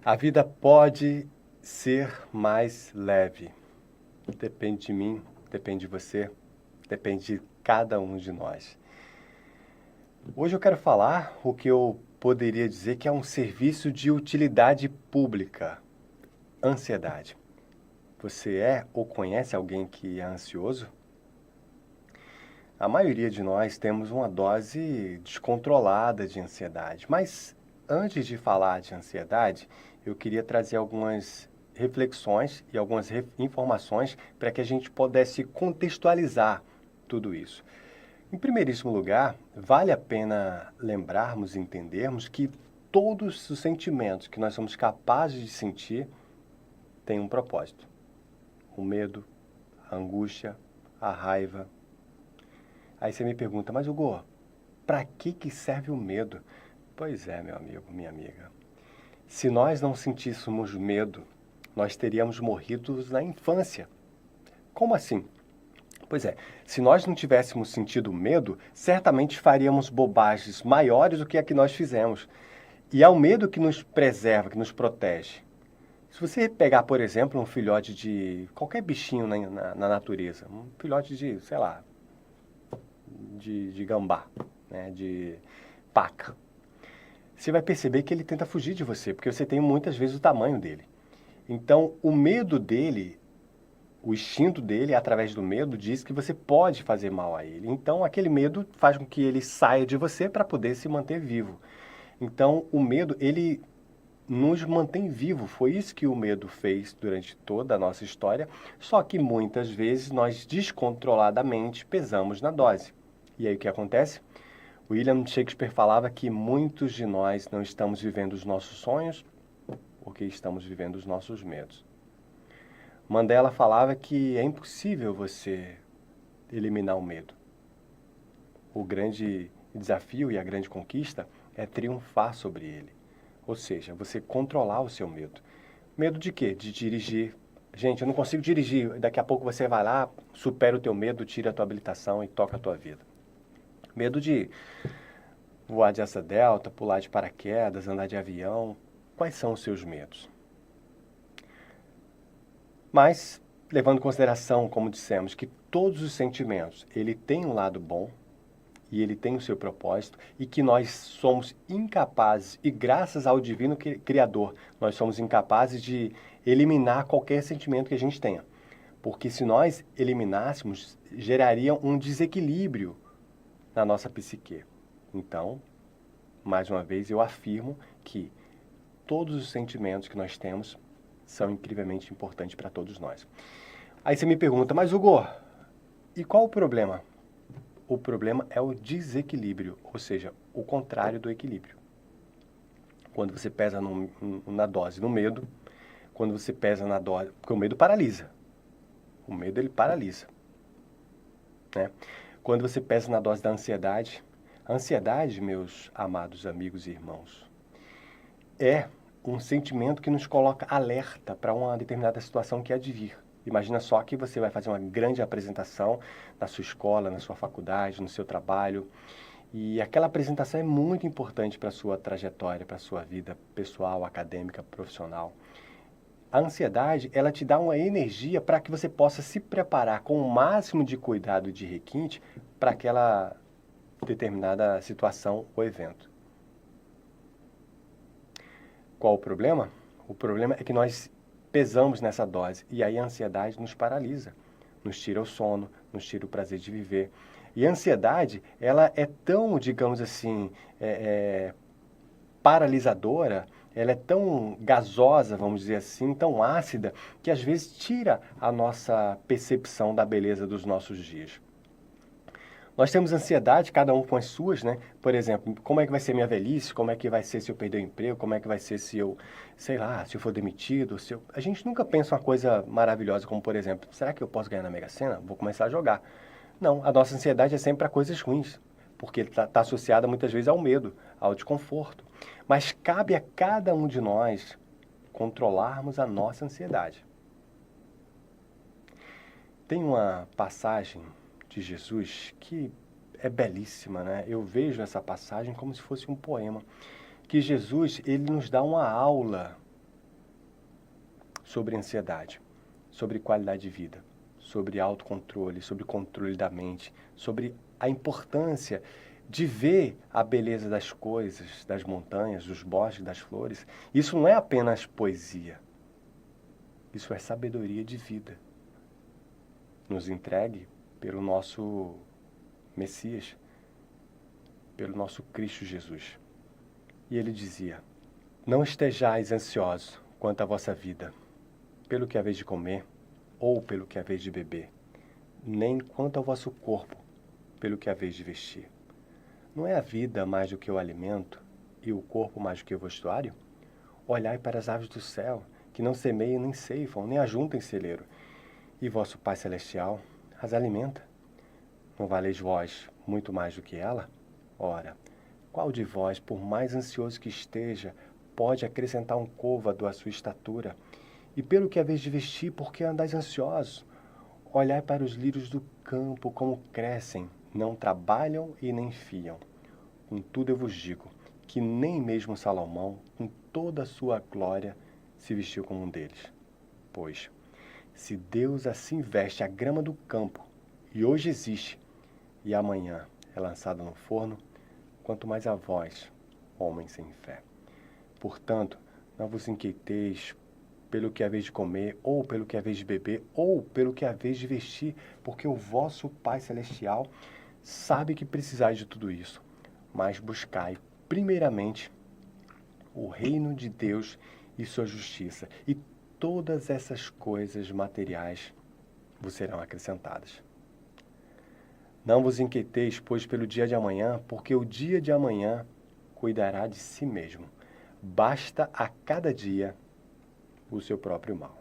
A vida pode ser mais leve. Depende de mim, depende de você, depende de cada um de nós. Hoje eu quero falar o que eu poderia dizer que é um serviço de utilidade pública: ansiedade. Você é ou conhece alguém que é ansioso? A maioria de nós temos uma dose descontrolada de ansiedade, mas antes de falar de ansiedade, eu queria trazer algumas reflexões e algumas informações para que a gente pudesse contextualizar tudo isso. Em primeiríssimo lugar, vale a pena lembrarmos e entendermos que todos os sentimentos que nós somos capazes de sentir têm um propósito: o medo, a angústia, a raiva. Aí você me pergunta, mas Hugo, para que serve o medo? Pois é, meu amigo, minha amiga. Se nós não sentíssemos medo, nós teríamos morrido na infância. Como assim? Pois é, se nós não tivéssemos sentido medo, certamente faríamos bobagens maiores do que a que nós fizemos. E é o medo que nos preserva, que nos protege. Se você pegar, por exemplo, um filhote de qualquer bichinho na natureza, um filhote de, sei lá, de gambá, né, de paca, você vai perceber que ele tenta fugir de você, porque você tem muitas vezes o tamanho dele. Então, o medo dele, o instinto dele, através do medo, diz que você pode fazer mal a ele. Então, aquele medo faz com que ele saia de você para poder se manter vivo. Então, o medo, ele nos mantém vivo. Foi isso que o medo fez durante toda a nossa história, só que muitas vezes nós descontroladamente pesamos na dose. E aí o que acontece? William Shakespeare falava que muitos de nós não estamos vivendo os nossos sonhos porque estamos vivendo os nossos medos. Mandela falava que é impossível você eliminar o medo. O grande desafio e a grande conquista é triunfar sobre ele. Ou seja, você controlar o seu medo. Medo de quê? De dirigir. Gente, eu não consigo dirigir. Daqui a pouco você vai lá, supera o teu medo, tira a tua habilitação e toca a tua vida. Medo de voar de asa delta, pular de paraquedas, andar de avião. Quais são os seus medos? Mas, levando em consideração, como dissemos, que todos os sentimentos, ele tem um lado bom e ele tem o seu propósito, e que nós somos incapazes, e graças ao divino Criador, nós somos incapazes de eliminar qualquer sentimento que a gente tenha. Porque se nós eliminássemos, geraria um desequilíbrio na nossa psique. Então, mais uma vez, eu afirmo que todos os sentimentos que nós temos são incrivelmente importantes para todos nós. Aí você me pergunta, mas Hugo, e qual o problema? O problema é o desequilíbrio, ou seja, o contrário do equilíbrio. Quando você pesa na dose no medo, quando você pesa na dose... Porque o medo paralisa. O medo, ele paralisa. Né? Quando você pesa na dose da ansiedade... A ansiedade, meus amados amigos e irmãos, é um sentimento que nos coloca alerta para uma determinada situação que há de vir. Imagina só que você vai fazer uma grande apresentação na sua escola, na sua faculdade, no seu trabalho, e aquela apresentação é muito importante para a sua trajetória, para a sua vida pessoal, acadêmica, profissional. A ansiedade, ela te dá uma energia para que você possa se preparar com o máximo de cuidado e de requinte para aquela determinada situação ou evento. Qual o problema? O problema é que nós pesamos nessa dose e aí a ansiedade nos paralisa, nos tira o sono, nos tira o prazer de viver. E a ansiedade, ela é tão, digamos assim, paralisadora, ela é tão gasosa, vamos dizer assim, tão ácida, que às vezes tira a nossa percepção da beleza dos nossos dias. Nós temos ansiedade, cada um com as suas, né? Por exemplo, como é que vai ser minha velhice? Como é que vai ser se eu perder o emprego? Como é que vai ser se eu, sei lá, se eu for demitido? Se eu... A gente nunca pensa uma coisa maravilhosa, como por exemplo, será que eu posso ganhar na Mega Sena? Vou começar a jogar. Não, a nossa ansiedade é sempre para coisas ruins, porque está associada muitas vezes ao medo, ao desconforto. Mas cabe a cada um de nós controlarmos a nossa ansiedade. Tem uma passagem de Jesus que é belíssima, né? Eu vejo essa passagem como se fosse um poema, que Jesus, ele nos dá uma aula sobre ansiedade, sobre qualidade de vida, sobre autocontrole, sobre controle da mente, sobre a importância de ver a beleza das coisas, das montanhas, dos bosques, das flores. Isso não é apenas poesia. Isso é sabedoria de vida, nos entregue pelo nosso Messias, pelo nosso Cristo Jesus. E ele dizia: não estejais ansiosos quanto à vossa vida, pelo que haveis de comer, ou pelo que haveis de beber, nem quanto ao vosso corpo, pelo que haveis de vestir. Não é a vida mais do que o alimento, e o corpo mais do que o vestuário? Olhai para as aves do céu, que não semeiam, nem ceifam, nem ajuntam em celeiro, e vosso Pai Celestial as alimenta. Não valeis vós muito mais do que ela? Ora, qual de vós, por mais ansioso que esteja, pode acrescentar um côvado à sua estatura? E pelo que haveis de vestir, por que andais ansiosos? Olhai para os lírios do campo, como crescem, não trabalham e nem fiam. Contudo eu vos digo, que nem mesmo Salomão, com toda a sua glória, se vestiu como um deles. Pois, se Deus assim veste a grama do campo, e hoje existe, e amanhã é lançada no forno, quanto mais a vós, homens sem fé. Portanto, não vos inquieteis pelo que haveis de comer, ou pelo que haveis de beber, ou pelo que haveis de vestir, porque o vosso Pai Celestial sabe que precisais de tudo isso. Mas buscai, primeiramente, o reino de Deus e sua justiça, e todas essas coisas materiais vos serão acrescentadas. Não vos inquieteis, pois, pelo dia de amanhã, porque o dia de amanhã cuidará de si mesmo. Basta a cada dia o seu próprio mal.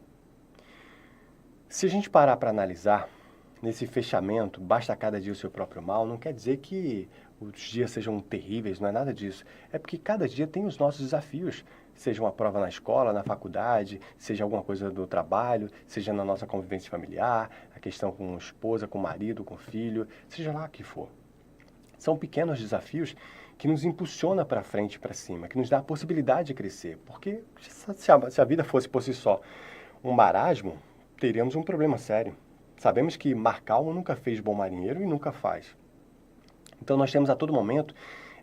Se a gente parar para analisar, nesse fechamento, basta a cada dia o seu próprio mal, não quer dizer que os dias sejam terríveis, não é nada disso. É porque cada dia tem os nossos desafios, seja uma prova na escola, na faculdade, seja alguma coisa do trabalho, seja na nossa convivência familiar, a questão com esposa, com marido, com filho, seja lá o que for. São pequenos desafios que nos impulsiona para frente e para cima, que nos dá a possibilidade de crescer. Porque se a vida fosse por si só um marasmo, teríamos um problema sério. Sabemos que mar calmo nunca fez bom marinheiro e nunca faz. Então nós temos a todo momento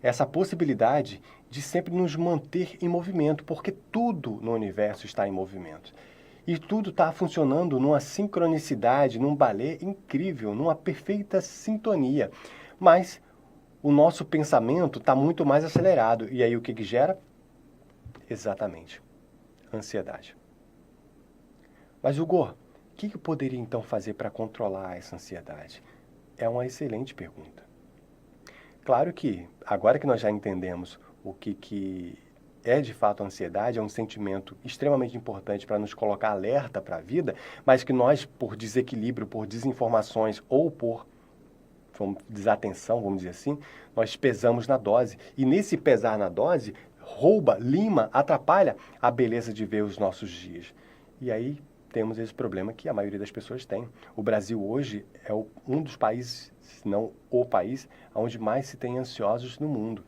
essa possibilidade de sempre nos manter em movimento, porque tudo no universo está em movimento. E tudo está funcionando numa sincronicidade, num balé incrível, numa perfeita sintonia. Mas o nosso pensamento está muito mais acelerado. E aí o que gera? Exatamente, ansiedade. Mas Hugo, o que eu poderia então fazer para controlar essa ansiedade? É uma excelente pergunta. Claro que, agora que nós já entendemos o que é de fato a ansiedade, é um sentimento extremamente importante para nos colocar alerta para a vida, mas que nós, por desequilíbrio, por desinformações ou por desatenção, vamos dizer assim, nós pesamos na dose. E nesse pesar na dose, rouba, lima, atrapalha a beleza de ver os nossos dias. E aí temos esse problema que a maioria das pessoas tem. O Brasil hoje é um dos países, se não o país, onde mais se tem ansiosos no mundo.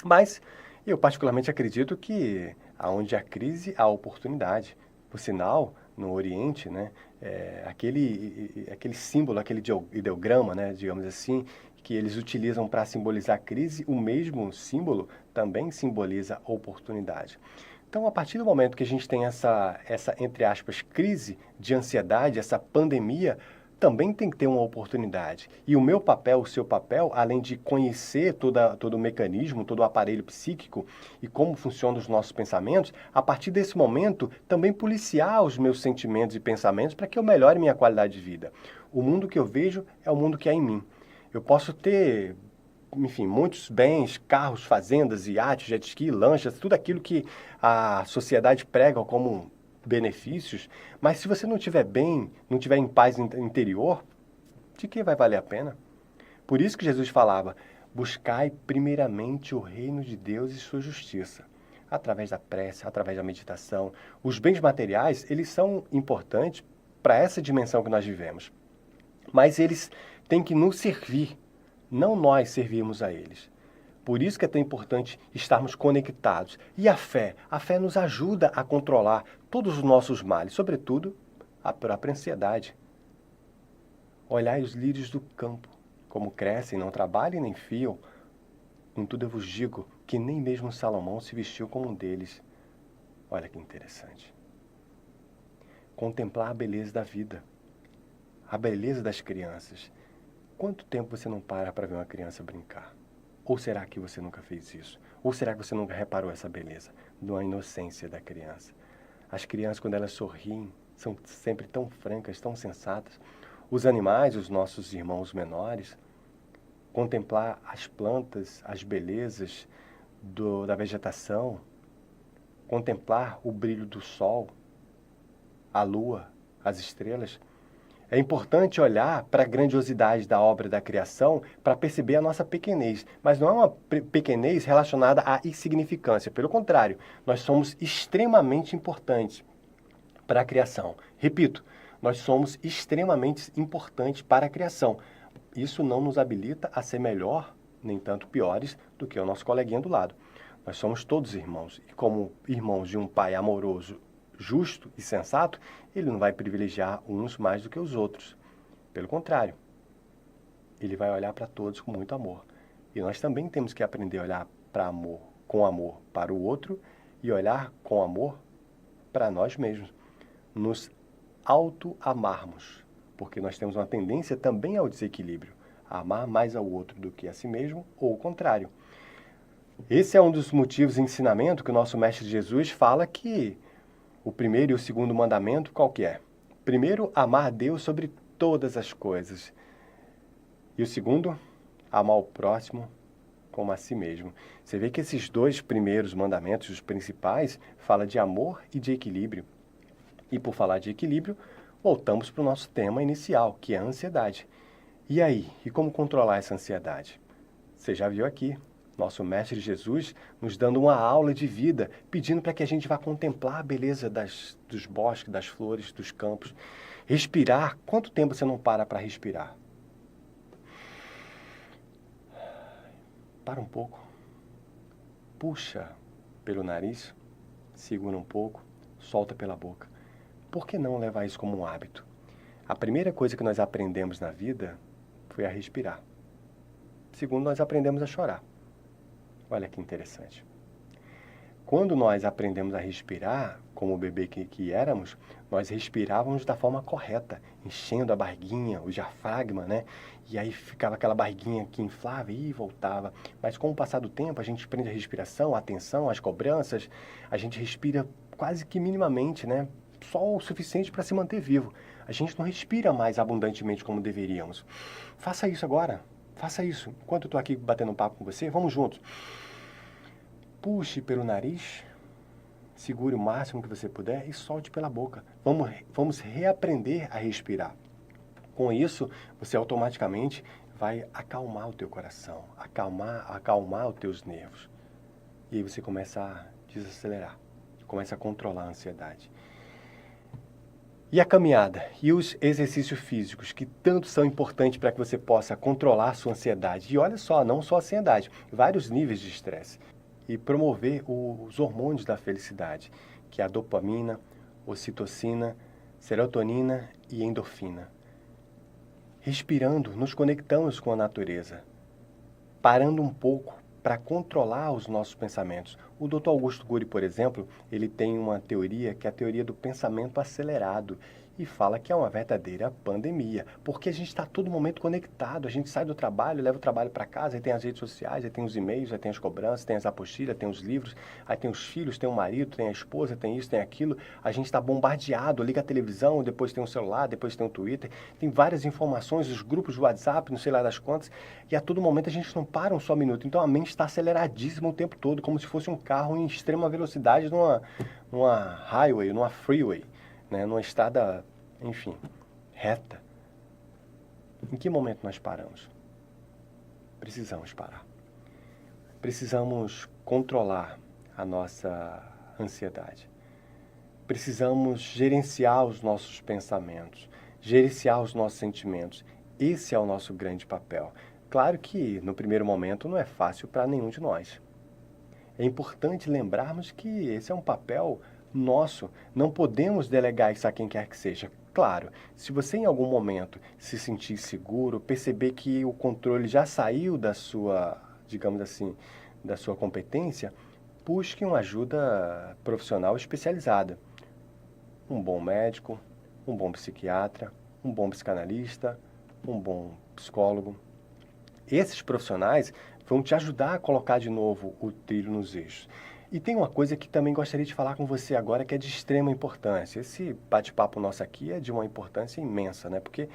Mas eu particularmente acredito que onde há crise, há oportunidade. Por sinal, no Oriente, né, aquele símbolo, aquele ideograma, né, digamos assim, que eles utilizam para simbolizar a crise, o mesmo símbolo também simboliza oportunidade. Então, a partir do momento que a gente tem essa, entre aspas, crise de ansiedade, essa pandemia, também tem que ter uma oportunidade. E o meu papel, o seu papel, além de conhecer todo o mecanismo, todo o aparelho psíquico e como funcionam os nossos pensamentos, a partir desse momento, também policiar os meus sentimentos e pensamentos para que eu melhore minha qualidade de vida. O mundo que eu vejo é o mundo que há em mim. Eu posso ter, enfim, muitos bens, carros, fazendas, iates, jet ski, lanchas, tudo aquilo que a sociedade prega como benefícios, mas se você não estiver bem, não estiver em paz interior, de que vai valer a pena? Por isso que Jesus falava, buscai primeiramente o reino de Deus e sua justiça, através da prece, através da meditação. Os bens materiais, eles são importantes para essa dimensão que nós vivemos, mas eles têm que nos servir, não nós servirmos a eles. Por isso que é tão importante estarmos conectados. E a fé? A fé nos ajuda a controlar todos os nossos males, sobretudo a própria ansiedade. Olhai os lírios do campo, como crescem, não trabalham nem fiam. Contudo eu vos digo que nem mesmo Salomão se vestiu como um deles. Olha que interessante. Contemplar a beleza da vida, a beleza das crianças. Quanto tempo você não para ver uma criança brincar? Ou será que você nunca fez isso? Ou será que você nunca reparou essa beleza, da inocência da criança? As crianças, quando elas sorriem, são sempre tão francas, tão sensatas. Os animais, os nossos irmãos menores, contemplar as plantas, as belezas da vegetação, contemplar o brilho do sol, a lua, as estrelas. É importante olhar para a grandiosidade da obra da criação para perceber a nossa pequenez, mas não é uma pequenez relacionada à insignificância. Pelo contrário, nós somos extremamente importantes para a criação. Repito, nós somos extremamente importantes para a criação. Isso não nos habilita a ser melhor, nem tanto piores, do que o nosso coleguinha do lado. Nós somos todos irmãos, e como irmãos de um pai amoroso, justo e sensato, ele não vai privilegiar uns mais do que os outros. Pelo contrário, ele vai olhar para todos com muito amor. E nós também temos que aprender a olhar com amor para o outro e olhar com amor para nós mesmos. Nos auto-amarmos, porque nós temos uma tendência também ao desequilíbrio, a amar mais ao outro do que a si mesmo, ou o contrário. Esse é um dos motivos de ensinamento que o nosso Mestre Jesus fala que o primeiro e o segundo mandamento, qual que é? Primeiro, amar a Deus sobre todas as coisas. E o segundo, amar o próximo como a si mesmo. Você vê que esses dois primeiros mandamentos, os principais, falam de amor e de equilíbrio. E por falar de equilíbrio, voltamos para o nosso tema inicial, que é a ansiedade. E aí, e como controlar essa ansiedade? Você já viu aqui, nosso Mestre Jesus nos dando uma aula de vida, pedindo para que a gente vá contemplar a beleza dos bosques, das flores, dos campos. Respirar. Quanto tempo você não para respirar? Para um pouco. Puxa pelo nariz, segura um pouco, solta pela boca. Por que não levar isso como um hábito? A primeira coisa que nós aprendemos na vida foi a respirar. Segundo, nós aprendemos a chorar. Olha que interessante. Quando nós aprendemos a respirar, como o bebê que éramos, nós respirávamos da forma correta, enchendo a barriguinha, o diafragma, né? E aí ficava aquela barriguinha que inflava e voltava. Mas com o passar do tempo, a gente aprende a respiração, a atenção, as cobranças, a gente respira quase que minimamente, né? Só o suficiente para se manter vivo. A gente não respira mais abundantemente como deveríamos. Faça isso agora. Faça isso. Enquanto eu estou aqui batendo um papo com você, vamos juntos. Puxe pelo nariz, segure o máximo que você puder e solte pela boca. Vamos reaprender a respirar. Com isso, você automaticamente vai acalmar o teu coração, acalmar os teus nervos. E aí você começa a desacelerar, começa a controlar a ansiedade. E a caminhada e os exercícios físicos, que tanto são importantes para que você possa controlar a sua ansiedade. E olha só, não só a ansiedade, vários níveis de estresse. E promover os hormônios da felicidade, que é a dopamina, ocitocina, serotonina e endorfina. Respirando, nos conectamos com a natureza, parando um pouco para controlar os nossos pensamentos. O Dr. Augusto Cury, por exemplo, ele tem uma teoria que é a teoria do pensamento acelerado e fala que é uma verdadeira pandemia, porque a gente está a todo momento conectado, a gente sai do trabalho, leva o trabalho para casa, aí tem as redes sociais, aí tem os e-mails, aí tem as cobranças, tem as apostilas, tem os livros, aí tem os filhos, tem o marido, tem a esposa, tem isso, tem aquilo, a gente está bombardeado, liga a televisão, depois tem o celular, depois tem o Twitter, tem várias informações, os grupos do WhatsApp, não sei lá das quantas, e a todo momento a gente não para um só minuto, então a mente está aceleradíssima o tempo todo, como se fosse um carro em extrema velocidade numa highway, numa freeway, né, numa estrada, enfim, reta. Em que momento nós paramos? Precisamos parar. Precisamos controlar a nossa ansiedade. Precisamos gerenciar os nossos pensamentos, gerenciar os nossos sentimentos. Esse é o nosso grande papel. Claro que no primeiro momento não é fácil para nenhum de nós. É importante lembrarmos que esse é um papel nosso, não podemos delegar isso a quem quer que seja. Claro, se você em algum momento se sentir seguro, perceber que o controle já saiu da sua, digamos assim, da sua competência, busque uma ajuda profissional especializada. Um bom médico, um bom psiquiatra, um bom psicanalista, um bom psicólogo. Esses profissionais vão te ajudar a colocar de novo o trilho nos eixos. E tem uma coisa que também gostaria de falar com você agora que é de extrema importância. Esse bate-papo nosso aqui é de uma importância imensa, né? Porque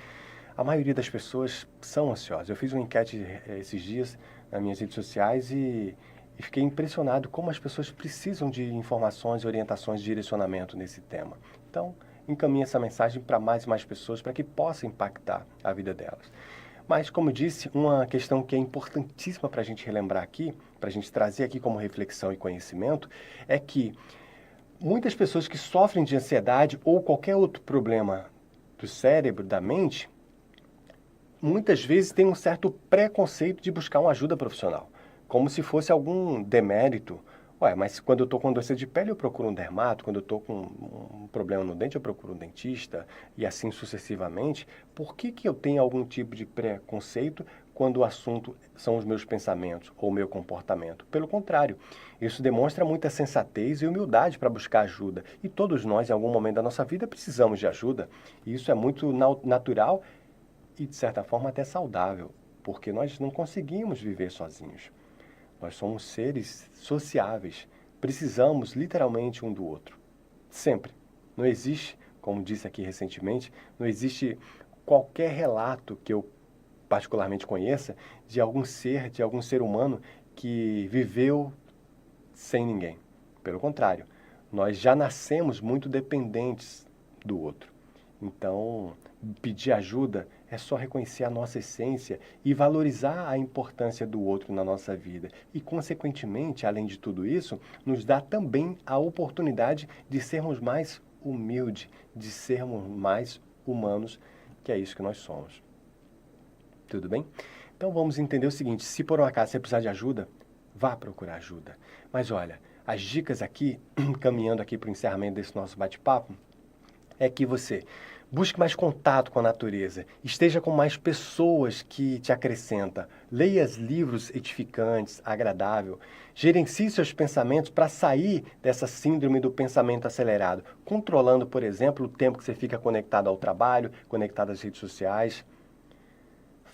a maioria das pessoas são ansiosas. Eu fiz uma enquete esses dias nas minhas redes sociais e fiquei impressionado como as pessoas precisam de informações, orientações, direcionamento nesse tema. Então, encaminhe essa mensagem para mais e mais pessoas para que possa impactar a vida delas. Mas, como eu disse, uma questão que é importantíssima para a gente relembrar aqui, para a gente trazer aqui como reflexão e conhecimento, é que muitas pessoas que sofrem de ansiedade ou qualquer outro problema do cérebro, da mente, muitas vezes têm um certo preconceito de buscar uma ajuda profissional, como se fosse algum demérito. Ué, mas quando eu estou com doença de pele, eu procuro um dermato, quando eu estou com um problema no dente, eu procuro um dentista, e assim sucessivamente. Por que eu tenho algum tipo de preconceito quando o assunto são os meus pensamentos ou o meu comportamento? Pelo contrário, isso demonstra muita sensatez e humildade para buscar ajuda. E todos nós, em algum momento da nossa vida, precisamos de ajuda. E isso é muito natural e, de certa forma, até saudável, porque nós não conseguimos viver sozinhos. Nós somos seres sociáveis, precisamos literalmente um do outro, sempre. Não existe, como disse aqui recentemente, não existe qualquer relato que eu particularmente conheça de algum ser humano que viveu sem ninguém. Pelo contrário, nós já nascemos muito dependentes do outro. Então, pedir ajuda é só reconhecer a nossa essência e valorizar a importância do outro na nossa vida. E, consequentemente, além de tudo isso, nos dá também a oportunidade de sermos mais humildes, de sermos mais humanos, que é isso que nós somos. Tudo bem? Então vamos entender o seguinte, se por um acaso você precisar de ajuda, vá procurar ajuda. Mas olha, as dicas aqui, caminhando aqui para o encerramento desse nosso bate-papo, é que você busque mais contato com a natureza, esteja com mais pessoas que te acrescentam, leia livros edificantes, agradável, gerencie seus pensamentos para sair dessa síndrome do pensamento acelerado, controlando, por exemplo, o tempo que você fica conectado ao trabalho, conectado às redes sociais.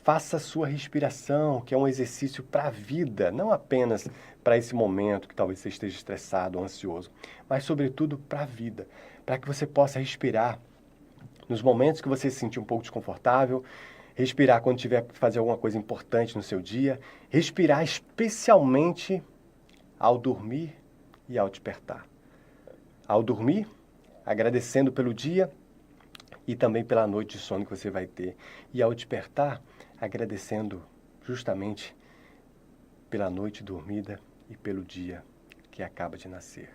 Faça a sua respiração, que é um exercício para a vida, não apenas para esse momento que talvez você esteja estressado ou ansioso, mas sobretudo para a vida, para que você possa respirar nos momentos que você se sentir um pouco desconfortável, respirar quando tiver que fazer alguma coisa importante no seu dia, respirar especialmente ao dormir e ao despertar. Ao dormir, agradecendo pelo dia e também pela noite de sono que você vai ter. E ao despertar, agradecendo justamente pela noite dormida e pelo dia que acaba de nascer.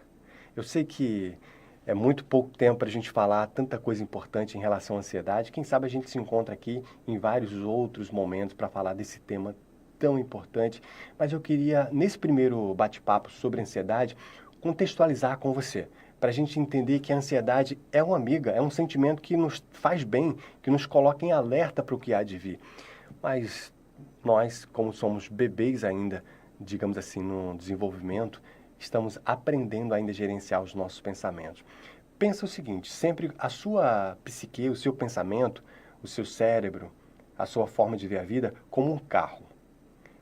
Eu sei que é muito pouco tempo para a gente falar tanta coisa importante em relação à ansiedade. Quem sabe a gente se encontra aqui em vários outros momentos para falar desse tema tão importante. Mas eu queria, nesse primeiro bate-papo sobre ansiedade, contextualizar com você, para a gente entender que a ansiedade é uma amiga, é um sentimento que nos faz bem, que nos coloca em alerta para o que há de vir. Mas nós, como somos bebês ainda, digamos assim, no desenvolvimento, estamos aprendendo ainda a gerenciar os nossos pensamentos. Pensa o seguinte, sempre a sua psique, o seu pensamento, o seu cérebro, a sua forma de ver a vida como um carro.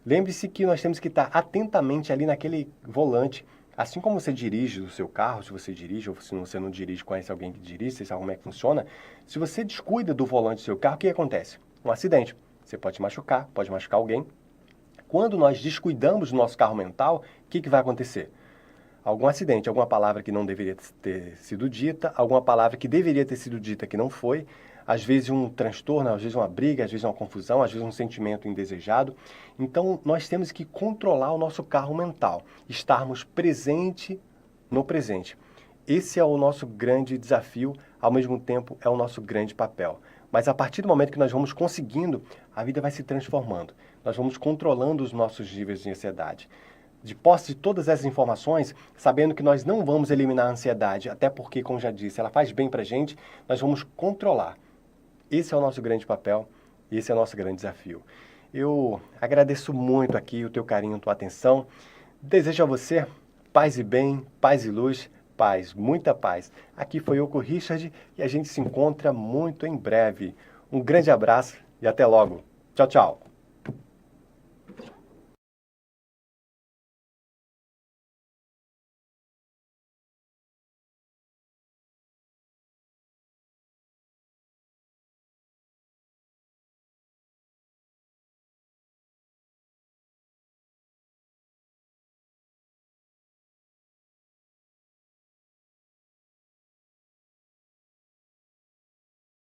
Lembre-se que nós temos que estar atentamente ali naquele volante. Assim como você dirige o seu carro, se você dirige ou se você não dirige, conhece alguém que dirige, você sabe como é que funciona. Se você descuida do volante do seu carro, o que acontece? Um acidente. Você pode se machucar, pode machucar alguém. Quando nós descuidamos do nosso carro mental, o que vai acontecer? Algum acidente, alguma palavra que não deveria ter sido dita, alguma palavra que deveria ter sido dita que não foi, às vezes um transtorno, às vezes uma briga, às vezes uma confusão, às vezes um sentimento indesejado. Então, nós temos que controlar o nosso carro mental, estarmos presente no presente. Esse é o nosso grande desafio, ao mesmo tempo é o nosso grande papel. Mas a partir do momento que nós vamos conseguindo, a vida vai se transformando. Nós vamos controlando os nossos níveis de ansiedade. De posse de todas essas informações, sabendo que nós não vamos eliminar a ansiedade, até porque, como já disse, ela faz bem pra gente, nós vamos controlar. Esse é o nosso grande papel, esse é o nosso grande desafio. Eu agradeço muito aqui o teu carinho, a tua atenção. Desejo a você paz e bem, paz e luz, paz, muita paz. Aqui foi eu com o Richard e a gente se encontra muito em breve. Um grande abraço e até logo. Tchau, tchau.